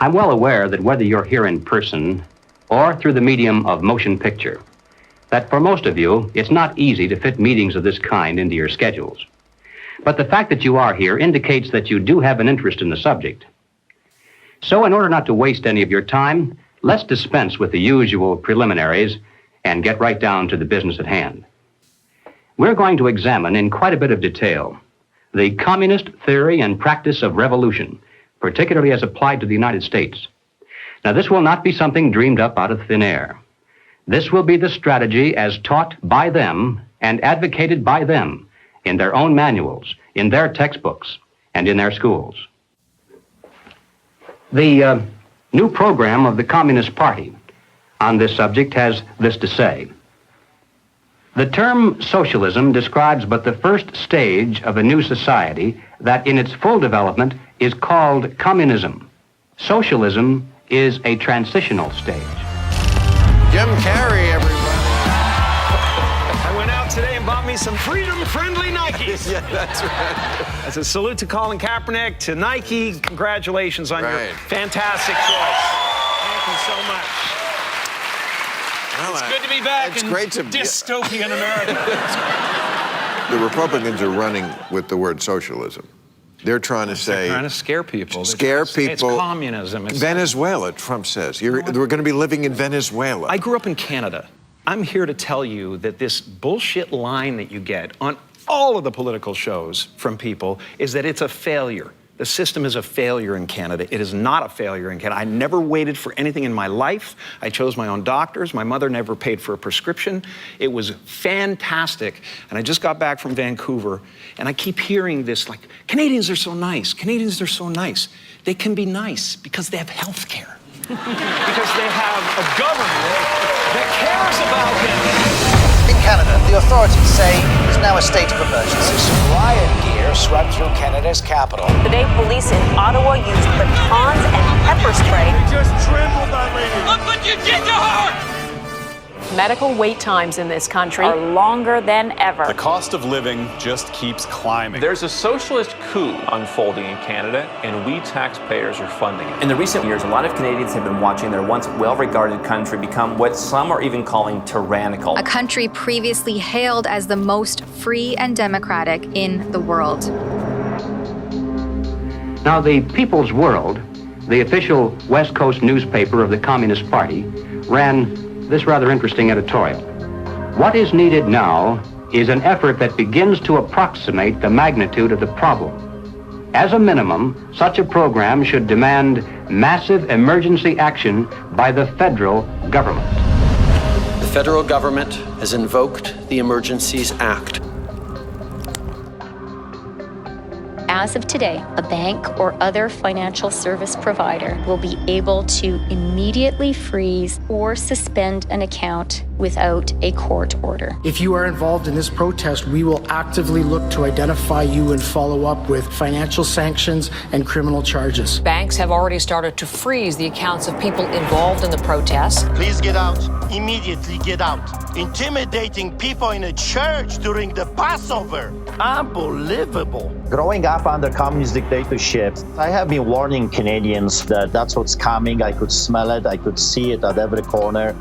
I'm well aware that whether you're here in person or through the medium of motion picture, that for most of you, it's not easy to fit meetings of this kind into your schedules. But the fact that you are here indicates that you do have an interest in the subject. So in order not to waste any of your time, let's dispense with the usual preliminaries and get right down to the business at hand. We're going to examine in quite a bit of detail the communist theory and practice of revolution, particularly as applied to the United States. Now, this will not be something dreamed up out of thin air. This will be the strategy as taught by them and advocated by them in their own manuals, in their textbooks, and in their schools. The new program of the Communist Party on this subject has this to say. The term socialism describes but the first stage of a new society that in its full development is called communism. Socialism is a transitional stage. Jim Carrey, everybody. I went out today and bought me some freedom-friendly Nikes. Yeah, that's right. As a salute to Colin Kaepernick, to Nike, congratulations on your fantastic choice. Thank you so much. Well, it's good to be back in dystopian America. The Republicans are running with the word socialism. They're trying to say... They're trying to scare people. Scare people. It's communism. It's Venezuela, Trump says. We're going to be living in Venezuela. I grew up in Canada. I'm here to tell you that this bullshit line that you get on all of the political shows from people is that it's a failure. The system is a failure in Canada. It is not a failure in Canada. I never waited for anything in my life. I chose my own doctors. My mother never paid for a prescription. It was fantastic. And I just got back from Vancouver, and I keep hearing this, like, Canadians are so nice. Canadians are so nice. They can be nice because they have health care. Because they have a government that cares about them. In Canada, the authorities say it's now a state of emergency. Riot gear swept through Canada's capital. Today, police in Ottawa used batons and pepper spray. They just trampled that lady. Look what you did to her! Medical wait times in this country are longer than ever. The cost of living just keeps climbing. There's a socialist coup unfolding in Canada, and we taxpayers are funding it. In the recent years, a lot of Canadians have been watching their once well-regarded country become what some are even calling tyrannical. A country previously hailed as the most free and democratic in the world. Now, the People's World, the official West Coast newspaper of the Communist Party, ran this rather interesting editorial. What is needed now is an effort that begins to approximate the magnitude of the problem. As a minimum, such a program should demand massive emergency action by the federal government. The federal government has invoked the Emergencies Act. As of today, a bank or other financial service provider will be able to immediately freeze or suspend an account without a court order. If you are involved in this protest, we will actively look to identify you and follow up with financial sanctions and criminal charges. Banks have already started to freeze the accounts of people involved in the protests. Please get out. Immediately get out. Intimidating people in a church during the Passover. Unbelievable. Growing up under communist dictatorship, I have been warning Canadians that that's what's coming. I could smell it. I could see it at every corner.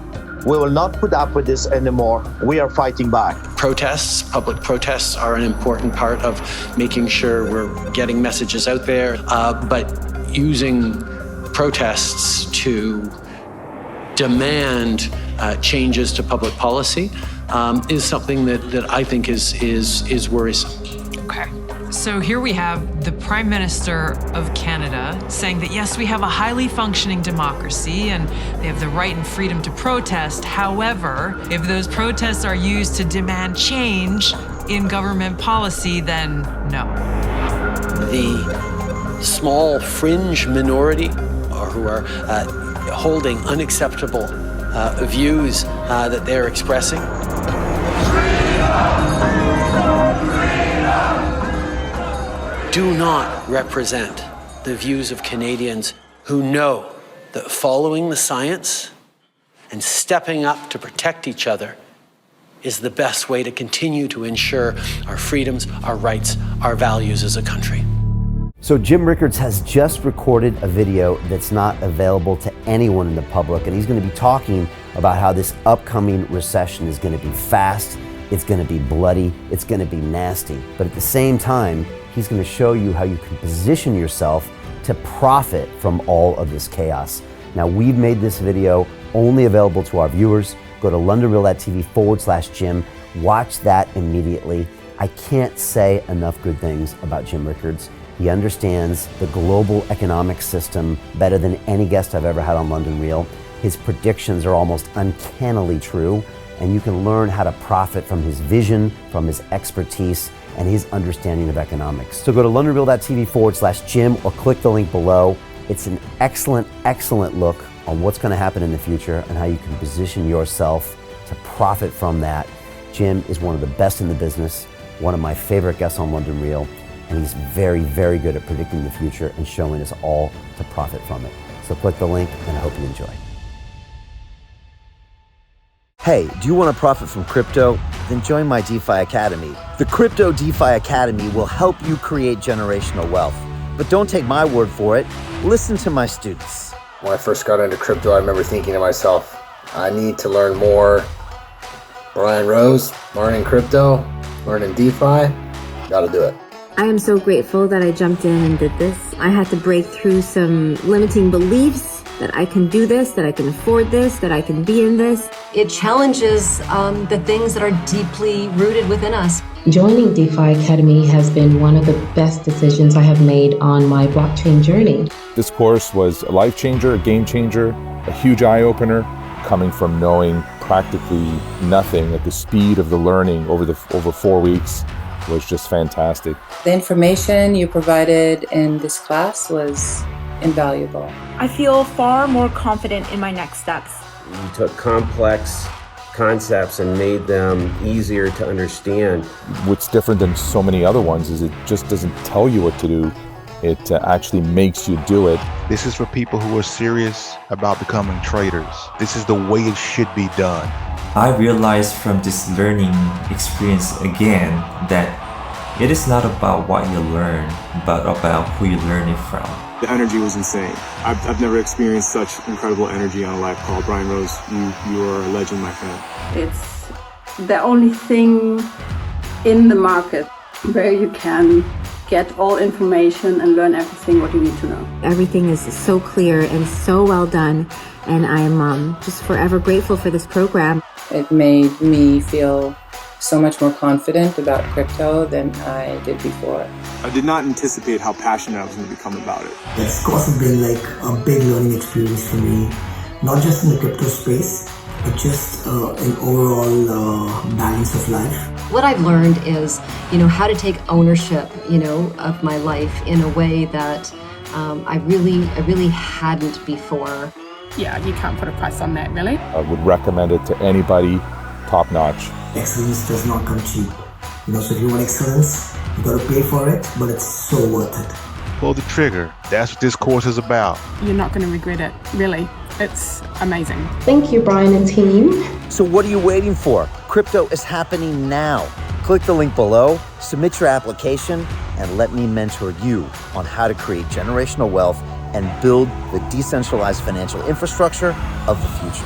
We will not put up with this anymore. We are fighting back. Protests, public protests are an important part of making sure we're getting messages out there, but using protests to demand changes to public policy is something that I think is worrisome. Okay. So here we have the Prime Minister of Canada saying that, yes, we have a highly functioning democracy and they have the right and freedom to protest. However, if those protests are used to demand change in government policy, then no. The small fringe minority who are holding unacceptable views that they're expressing. Do not represent the views of Canadians who know that following the science and stepping up to protect each other is the best way to continue to ensure our freedoms, our rights, our values as a country. So Jim Rickards has just recorded a video that's not available to anyone in the public, and he's going to be talking about how this upcoming recession is going to be fast, it's going to be bloody, it's going to be nasty. But at the same time, he's going to show you how you can position yourself to profit from all of this chaos. Now, we've made this video only available to our viewers. Go to londonreal.tv/Jim. Watch that immediately. I can't say enough good things about Jim Rickards. He understands the global economic system better than any guest I've ever had on London Real. His predictions are almost uncannily true, and you can learn how to profit from his vision, from his expertise, and his understanding of economics. So go to londonreal.tv/Jim or click the link below. It's an excellent, excellent look on what's going to happen in the future and how you can position yourself to profit from that. Jim is one of the best in the business, one of my favorite guests on London Real, and he's very, very good at predicting the future and showing us all to profit from it. So click the link, and I hope you enjoy. Hey, do you want to profit from crypto? Then join my DeFi Academy. The Crypto DeFi Academy will help you create generational wealth. But don't take my word for it. Listen to my students. When I first got into crypto, I remember thinking to myself, I need to learn more. Brian Rose, learning crypto, learning DeFi, gotta do it. I am so grateful that I jumped in and did this. I had to break through some limiting beliefs that I can do this, that I can afford this, that I can be in this. It challenges the things that are deeply rooted within us. Joining DeFi Academy has been one of the best decisions I have made on my blockchain journey. This course was a life changer, a game changer, a huge eye-opener, coming from knowing practically nothing at the speed of the learning over 4 weeks was just fantastic. The information you provided in this class was invaluable. I feel far more confident in my next steps. You took complex concepts and made them easier to understand. What's different than so many other ones is it just doesn't tell you what to do. It actually makes you do it. This is for people who are serious about becoming traders. This is the way it should be done. I realized from this learning experience again that it is not about what you learn, but about who you learn it from. The energy was insane. I've never experienced such incredible energy on a live call. Brian Rose, you are a legend, my friend. It's the only thing in the market where you can get all information and learn everything what you need to know. Everything is so clear and so well done, and I'm just forever grateful for this program. It made me feel so much more confident about crypto than I did before. I did not anticipate how passionate I was going to become about it. This course has been like a big learning experience for me, not just in the crypto space, but just an overall balance of life. What I've learned is, how to take ownership, of my life in a way that I really hadn't before. Yeah, you can't put a price on that, really. I would recommend it to anybody, top notch. Excellence does not come cheap. So if you want excellence, you gotta pay for it, but it's so worth it. Pull the trigger. That's what this course is about. You're not going to regret it, really. It's amazing. Thank you, Brian and team. So what are you waiting for? Crypto is happening now. Click the link below, submit your application, and let me mentor you on how to create generational wealth and build the decentralized financial infrastructure of the future.